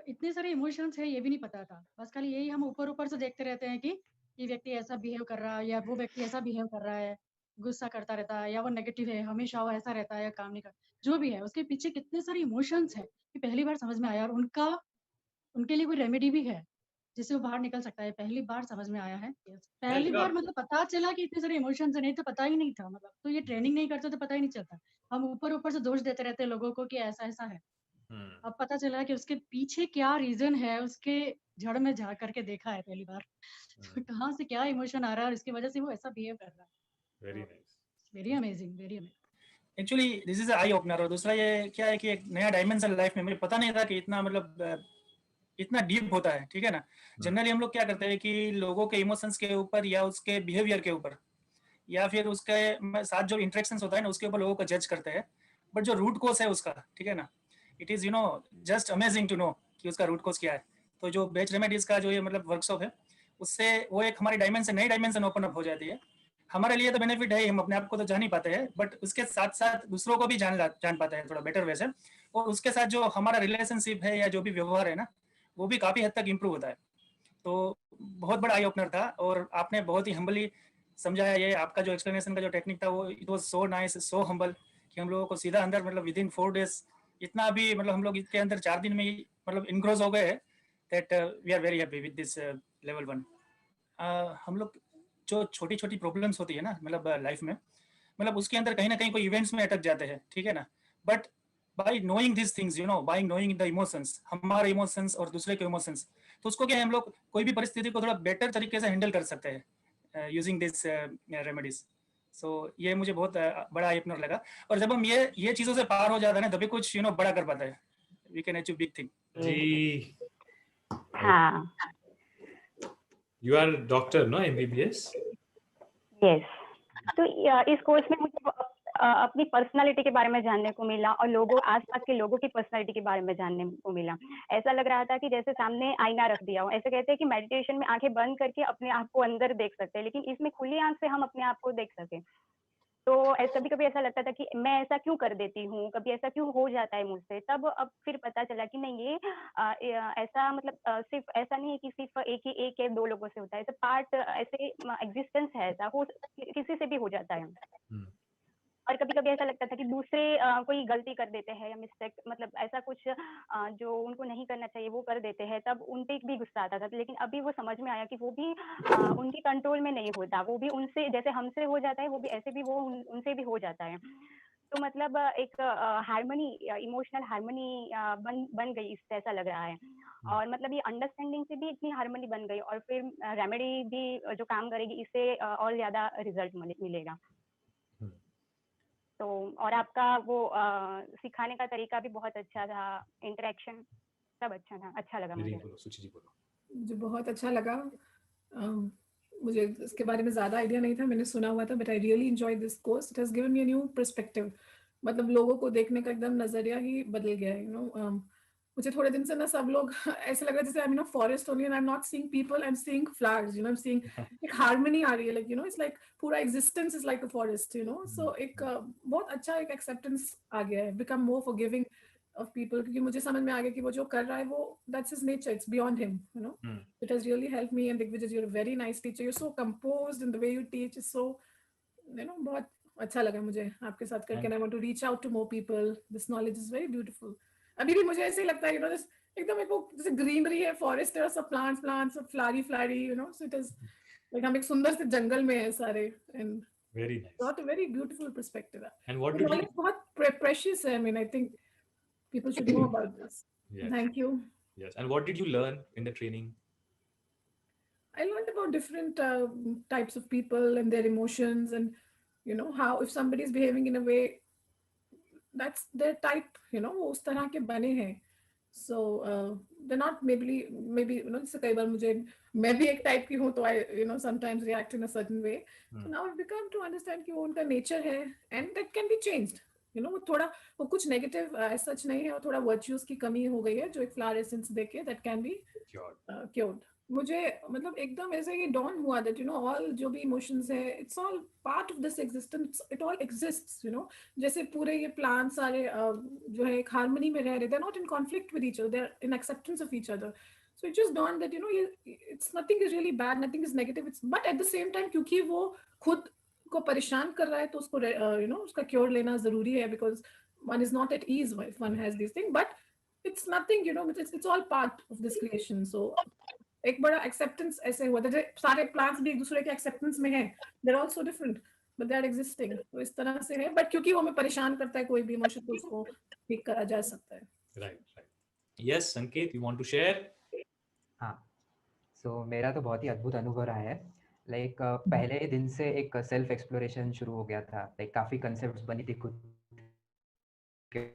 इतने सारे इमोशंस है ये भी नहीं पता था। बस खाली यही हम ऊपर-ऊपर से देखते रहते हैं कि ये व्यक्ति ऐसा बिहेव कर रहा है या वो व्यक्ति ऐसा बिहेव कर रहा है, गुस्सा करता रहता है या वो नेगेटिव है, हमेशा वो ऐसा रहता है या काम नहीं कर जो भी है, उसके पीछे कितने सारे इमोशंस हैं, ये पहली बार समझ में आया और उनके लिए कोई रेमेडी भी है, जिससे वो बाहर निकल सकता है, पहली बार समझ में आया है। यस, पहली बार मतलब पता चला कि इतने सारे इमोशंस हैं, नहीं तो पता ही नहीं था मतलब, तो ये ट्रेनिंग नहीं करते तो पता ही नहीं चलता। हम ऊपर-ऊपर से दोष देते रहते हैं लोगों को कि ऐसा-ऐसा है। अब पता चला कि उसके पीछे क्या रीज़न है, उसके जड़ में जा कर के देखा है पहली बार। कहाँ से क्या इमोशन आ रहा है और इसकी वज़ह से वो ऐसा बिहेव कर रहा है। वेरी तो nice. Very amazing, very amazing. Actually this is eye opener. और दूसरा ये क्या है कि एक नया डायमेंशन लाइफ में मुझे पता नहीं था कि इतना मतलब इतना डीप होता है, ठीक है ना। जनरली हम लोग क्या करते हैं कि लोगों के इमोशंस के ऊपर या उसके बिहेवियर के ऊपर या फिर उसके साथ जो इंटरेक्शंस होता है ना उसके ऊपर लोगों को जज करते हैं। बट जो रूट कोज है उसका, ठीक है ना, it is just amazing to know कि उसका रूट कोज क्या है। तो जो बेच रेमेडीज का जो ये मतलब वर्कशॉप है उससे वो एक हमारी नई डायमेंशन ओपन अप हो जाती है। हमारे लिए तो बेनिफिट है, हम अपने आप को तो जान ही पाते हैं, बट उसके साथ साथ दूसरों को भी जान पाते हैं थोड़ा बेटर वे से। और उसके साथ जो हमारा रिलेशनशिप है या जो भी व्यवहार है ना वो भी काफ़ी हद तक इम्प्रूव होता है। तो बहुत बड़ा आई ओपनर था और आपने बहुत ही हम्बली समझाया। ये आपका जो एक्सप्लेनेशन का जो टेक्निक था वो it was so nice, so humble कि हम लोगों को सीधा अंदर मतलब विद इन 4 डेज इतना भी मतलब हम लोग इसके अंदर 4 दिन में ही मतलब इनक्रोज हो गए हैं that we are very happy with this level 1। हम लोग जो छोटी छोटी प्रॉब्लम्स होती है ना मतलब लाइफ में, मतलब उसके अंदर कहीं ना कहीं कोई इवेंट्स में अटक जाते हैं, ठीक है ना। But by knowing this things, bye knowing the emotions, हमारे इमोशंस और दूसरे के इमोशंस, तो उसको क्या है हम लोग कोई भी परिस्थिति को थोड़ा बेटर तरीके से हैंडल कर सकते हैं यूजिंग दिस रेमेडीज। सो ये मुझे बहुत बड़ा आई ओपनर लगा। और जब हम ये चीज़ों से पार हो जाता है ना तभी कुछ बड़ा कर पाता है। We can achieve big thing. जी। हाँ। You are doctor, no? MBBS? Yes. तो इस कोर्स में मुझे अपनी पर्सनालिटी के बारे में जानने को मिला और आसपास के लोगों की पर्सनालिटी के बारे में जानने को मिला। ऐसा लग रहा था कि जैसे सामने आईना रख दिया हो। ऐसे कहते हैं कि मेडिटेशन में आंखें बंद करके अपने आप को अंदर देख सकते हैं, लेकिन इसमें खुली आंख से हम अपने आप को देख सकें। तो कभी-कभी ऐसा लगता था कि मैं ऐसा क्यों कर देती हूँ, कभी ऐसा क्यों हो जाता है मुझसे। तब अब फिर पता चला कि नहीं, ये ऐसा मतलब सिर्फ ऐसा नहीं है कि सिर्फ एक या दो लोगों से होता है। ऐसा पार्ट ऐसे एग्जिस्टेंस है, ऐसा हो किसी से भी हो जाता है। और कभी-कभी ऐसा लगता था कि दूसरे कोई गलती कर देते हैं या मिस्टेक, मतलब ऐसा कुछ जो उनको नहीं करना चाहिए वो कर देते हैं, तब उन पे भी गुस्सा आता था। लेकिन अभी वो समझ में आया कि वो भी उनके कंट्रोल में नहीं होता, वो भी उनसे जैसे हमसे हो जाता है, वो भी ऐसे भी वो उनसे भी हो जाता है। तो मतलब एक हार्मनी, इमोशनल हार्मनी बन गई इससे, ऐसा लग रहा है। और मतलब ये अंडरस्टैंडिंग से भी इतनी हार्मनी बन गई और फिर रेमेडी भी जो काम करेगी इससे और ज़्यादा रिजल्ट मिलेगा। तो और आपका वो सिखाने का तरीका भी बहुत अच्छा था, इंटरेक्शन सब अच्छा था, अच्छा लगा मुझे। सुचि जी बोलो। मुझे बहुत अच्छा लगा। मुझे इसके बारे में ज़्यादा आइडिया नहीं था, मैंने सुना हुआ था, but I really enjoy this course. It has given me a new perspective. मतलब लोगों को देखने का एकदम नज़रिया ही बदल गया है। मुझे थोड़े दिन से ना सब लोग ऐसे लग रहा है जैसे I am in a forest only and I am not seeing people, I am seeing flowers, I am seeing एक हार्मनी आ रही है, लाइक इट्स लाइक पूरा existence is like a forest. So एक बहुत अच्छा एक एक्सेप्टेंस आ गया है, become more forgiving of people, क्योंकि मुझे समझ में आ गया कि वो जो कर रहा है वो that's his nature, it's beyond him. It has really helped me, and Digvijay, you're a very nice teacher, you're so composed and the way you teach is so बहुत अच्छा लगा मुझे आपके साथ करके, and I want to reach out to more people. This knowledge is very beautiful. अभी भी मुझे ऐसे ही लगता है एकदम एक वो जैसे ग्रीनरी है, फॉरेस्ट है, सब प्लांट्स सब Phulari so it is like हम एक सुंदर से जंगल में है सारे, and very nice, got a very beautiful perspective. And what did you... बहुत precious है. I mean, I think people should know about this. Yes. Thank you. Yes. And what did you learn in the training? I learned about different types of people and their emotions, and how if somebody is behaving in a way that's their type, वो उस तरह के बने हैं. So they're not maybe जैसे कई बार मैं भी एक टाइप की हूँ, तो I sometimes react in a certain way. So now I've become to understand कि वो उनका nature है, and that can be changed. वो कुछ नेगेटिव सच नहीं है, और थोड़ा वर्च्यूज की कमी हो गई है जो एक फ्लावर एसेंस देके that can be cured. मुझे मतलब एकदम ऐसे ही डॉन हुआ दैट यू नो ऑल जो भी इमोशंस है it's all part of this existence, it all exists you know. जैसे पूरे ये प्लांट सारे जो है एक हार्मनी में रह रहे, they are not in conflict with each other, they are in acceptance of each other. So it just dawn that you know ये it's nothing is really bad, nothing is negative, it's but at the same time क्योंकि वो खुद को परेशान कर रहा है तो उसको यू नो उसका क्योर लेना जरूरी है, because one is not at ease if one has this thing, but it's nothing you know, it's all part of this creation. So एक बड़ा एक्सेप्टेंस ऐसे हुआ था, सारे प्लांट्स भी एक दूसरे के एक्सेप्टेंस में हैं, they are all so different but they are existing, तो इस तरह से है। बट क्योंकि वो हमें परेशान करता है कोई भी इमोशन, तो उसको ठीक करा जा सकता है। Right. Yes, Sanket, you want to share? हाँ, सो मेरा तो बहुत ही अद्भुत अनुभव रहा है। लाइक पहले दिन से एक सेल्फ एक्सप्लोरेशन शुरू हो गया था। लाइक काफ़ी कंसेप्ट्स बनी थी खुद के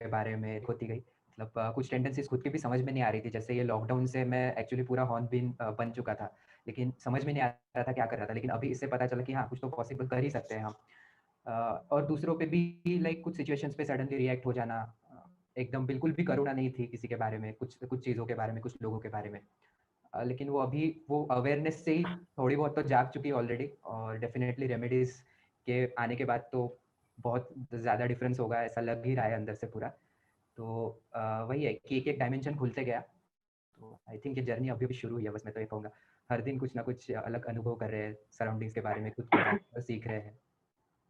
बारे में, होती गई। मतलब कुछ टेंडेंसीज खुद की भी समझ में नहीं आ रही थी। जैसे ये लॉकडाउन से मैं एक्चुअली पूरा हॉर्न बिन बन चुका था, लेकिन समझ में नहीं आ रहा था क्या कर रहा था। लेकिन अभी इससे पता चला कि हाँ, कुछ तो पॉसिबल कर ही सकते हैं हम। और दूसरों पे भी लाइक कुछ सिचुएशंस पे सडनली रिएक्ट हो जाना, एकदम बिल्कुल भी करुणा नहीं थी किसी के बारे में, कुछ चीज़ों के बारे में, कुछ लोगों के बारे में। लेकिन वो अभी वो अवेयरनेस से ही थोड़ी बहुत तो जाग चुकी है ऑलरेडी, और डेफिनेटली रेमेडीज के आने के बाद तो बहुत ज़्यादा डिफरेंस होगा, ऐसा लग ही रहा है अंदर से पूरा। तो वही है कि एक एक डायमेंशन खुलते गया। तो आई थिंक ये जर्नी अभी भी शुरू हुई है, बस मैं तो ये कहूँगा। हर दिन कुछ ना कुछ अलग अनुभव कर रहे हैं, सराउंडिंग्स के बारे में, खुद के बारे में सीख रहे हैं,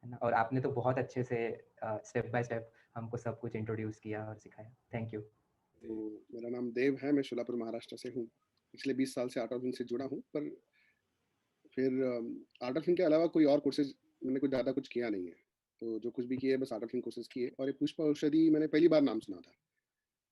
है ना। और आपने तो बहुत अच्छे से स्टेप बाय स्टेप हमको सब कुछ इंट्रोड्यूस किया और सिखाया। Thank you. तो मेरा नाम देव है, मैं शोलापुर महाराष्ट्र से हूँ। पिछले 20 साल से आर्ट ऑफ लिविंग से जुड़ा हूँ, पर फिर आर्ट ऑफ लिविंग के अलावा कोई और कोर्सेज मैंने कुछ ज़्यादा कुछ किया नहीं है। तो जो कुछ भी किए बस आर्ट ऑफ लिविंग कोर्सेज किए। और ये पुष्प औषधि मैंने पहली बार नाम सुना था,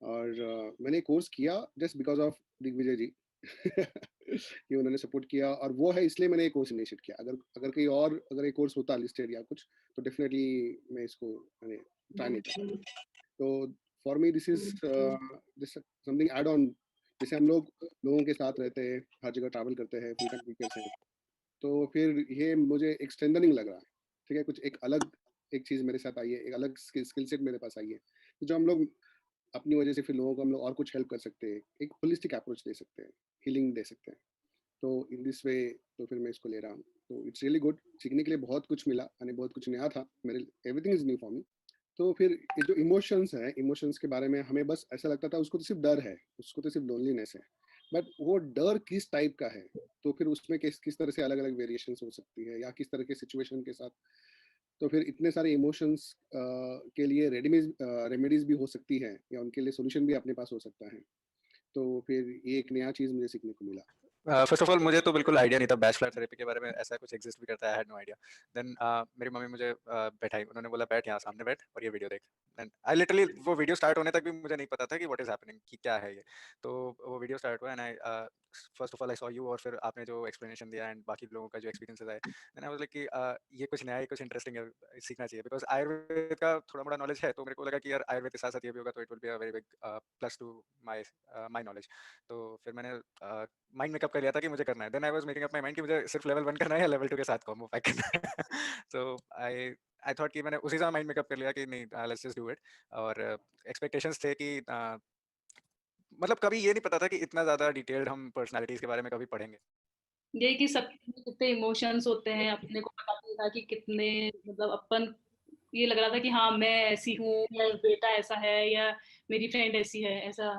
और मैंने कोर्स किया जस्ट बिकॉज ऑफ दिग्विजय जी कि उन्होंने सपोर्ट किया, और वो है इसलिए मैंने ये कोर्स इनिशिएट किया। अगर कहीं और अगर ये कोर्स होता लिस्टेड या कुछ, तो डेफिनेटली मैं इसको मैंने ट्राई नहीं करता। तो for me this is something add on. जैसे हम लोगों के साथ रहते हैं, हर जगह ट्रैवल करते हैं, फुल टाइम टीचर्स हैं, तो फिर ये मुझे एक स्ट्रेंथनिंग लग रहा है। ठीक है, कुछ एक अलग एक चीज़ मेरे साथ आई है, एक अलग स्किल सेट मेरे पास आई है, जो हम लोग अपनी वजह से फिर लोगों को हम लोग और कुछ हेल्प कर सकते हैं, एक होलिस्टिक अप्रोच दे सकते हैं, हीलिंग दे सकते हैं। तो इन दिस वे तो फिर मैं इसको ले रहा हूँ। तो इट्स रियली गुड, सीखने के लिए बहुत कुछ मिला, यानी बहुत कुछ नया था मेरे, everything is new for me. तो फिर ये जो इमोशंस है, इमोशंस के बारे में हमें बस ऐसा लगता था उसको तो सिर्फ डर है, उसको तो सिर्फ लोनलीनेस है, बट वो डर किस टाइप का है, तो फिर उसमें किस तरह से अलग अलग वेरिएशंस हो सकती है, या किस तरह के सिचुएशन के साथ। तो फिर इतने सारे इमोशंस के लिए रेमेडीज भी हो सकती है, या उनके लिए सोल्यूशन भी अपने पास हो सकता है। तो फिर ये एक नया चीज़ मुझे सीखने को मिला। फर्स्ट ऑफ ऑल मुझे तो बिल्कुल आइडिया नहीं था बैचलर थेरेपी के बारे में, ऐसा कुछ एग्जिस्ट भी करता है, I had no idea. Then मेरी मम्मी मुझे बैठाई, उन्होंने बोला बैठ यहाँ सामने बैठ और ये वीडियो देख। देन आई लिटरली, वो वीडियो स्टार्ट होने तक भी मुझे नहीं पता था कि व्हाट इज हैपनिंग, कि क्या है ये। तो वो वीडियो स्टार्ट हुआ and I first of all I saw you, और फिर आपने जो एक्सप्लेनेशन दिया एंड बाकी लोगों का जो एक्सपीरियंसेस आए, देन आई वाज लाइक कि ये कुछ नया, ये कुछ इंटरेस्टिंग है, सीखना चाहिए। बिकॉज आयुर्वेद का थोड़ा मोड़ा नॉलेज है, तो मेरे को लगा कि यार आयुर्वेद के साथ साथ ये भी होगा तो it will be a very big plus two my knowledge. तो फिर मैंने माइंड मेकअप कर लिया था कि मुझे करना है। Then I was making up my mind कि मुझे सिर्फ लेवल 1 करना है या लेवल 2 के साथ कॉम्बो पैक करना है। सो आई थॉट कि मैंने उसी समय माइंड मेकअप कर लिया कि नहीं, लेट्स जस्ट डू इट। और एक्सपेक्टेशंस थे कि मतलब कभी ये नहीं पता था कि इतना ज्यादा डिटेल्ड हम पर्सनालिटीज के बारे में कभी पढ़ेंगे। ये कि सब कितने इमोशंस होते हैं, अपने को पता नहीं था कि कितने, मतलब अपन ये लग रहा था कि हाँ मैं ऐसी हूँ, या बेटा ऐसा है, या मेरी फ्रेंड ऐसी है, ऐसा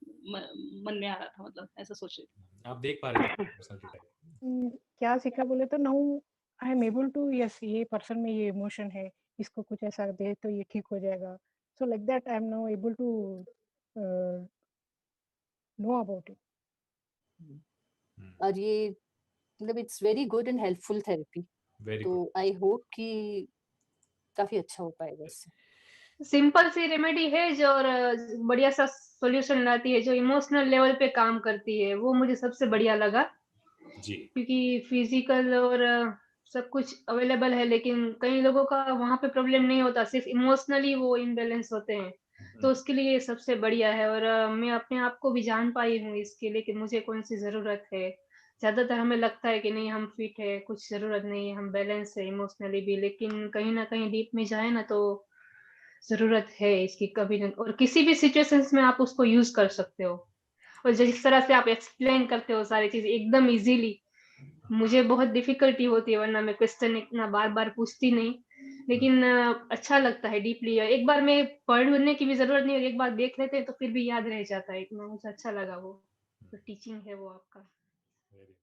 मन में आ रहा था, मतलब ऐसा सोच रही थी। आप देख पा रहे थे पर्सनालिटी टाइप? क्या सीखा बोले तो now I am able to, yes ये पर्सन में ये इमोशन है, इसको कुछ ऐसा दे तो ये ठीक हो जाएगा। So like that I am now able to know about it. और ये मतलब it's very good and helpful therapy, तो आई होप कि काफी अच्छा हो पाएगा इससे। सिंपल सी रेमेडी है जो और बढ़िया सा सॉल्यूशन लाती है, जो इमोशनल लेवल पे काम करती है, वो मुझे सबसे बढ़िया लगा जी। क्योंकि फिजिकल और सब कुछ अवेलेबल है, लेकिन कई लोगों का वहाँ पे प्रॉब्लम नहीं होता, सिर्फ इमोशनली वो इम्बैलेंस होते हैं, तो उसके लिए ये सबसे बढ़िया है। और मैं अपने आप को भी जान पाई हूँ इसके लिए कि मुझे कौन सी जरूरत है। ज्यादातर हमें लगता है कि नहीं हम फिट है, कुछ जरूरत नहीं है, हम बैलेंस है इमोशनली भी, लेकिन कहीं ना कहीं डीप में जाए ना तो जरूरत है इसकी कभी न, और किसी भी सिचुएशंस में आप उसको यूज कर सकते हो। और जिस तरह से आप एक्सप्लेन करते हो सारी चीज़ एकदम ईज़िली, मुझे बहुत डिफ़िकल्टी होती है, वरना मैं क्वेश्चन इतना बार-बार पूछती नहीं। लेकिन अच्छा लगता है डीपली, एक बार मैं पढ़ने की भी ज़रूरत नहीं है, एक बार देख लेते हैं तो फिर भी याद रह जाता है, इतना मुझे अच्छा लगा वो, जो टीचिंग है वो आपका। Very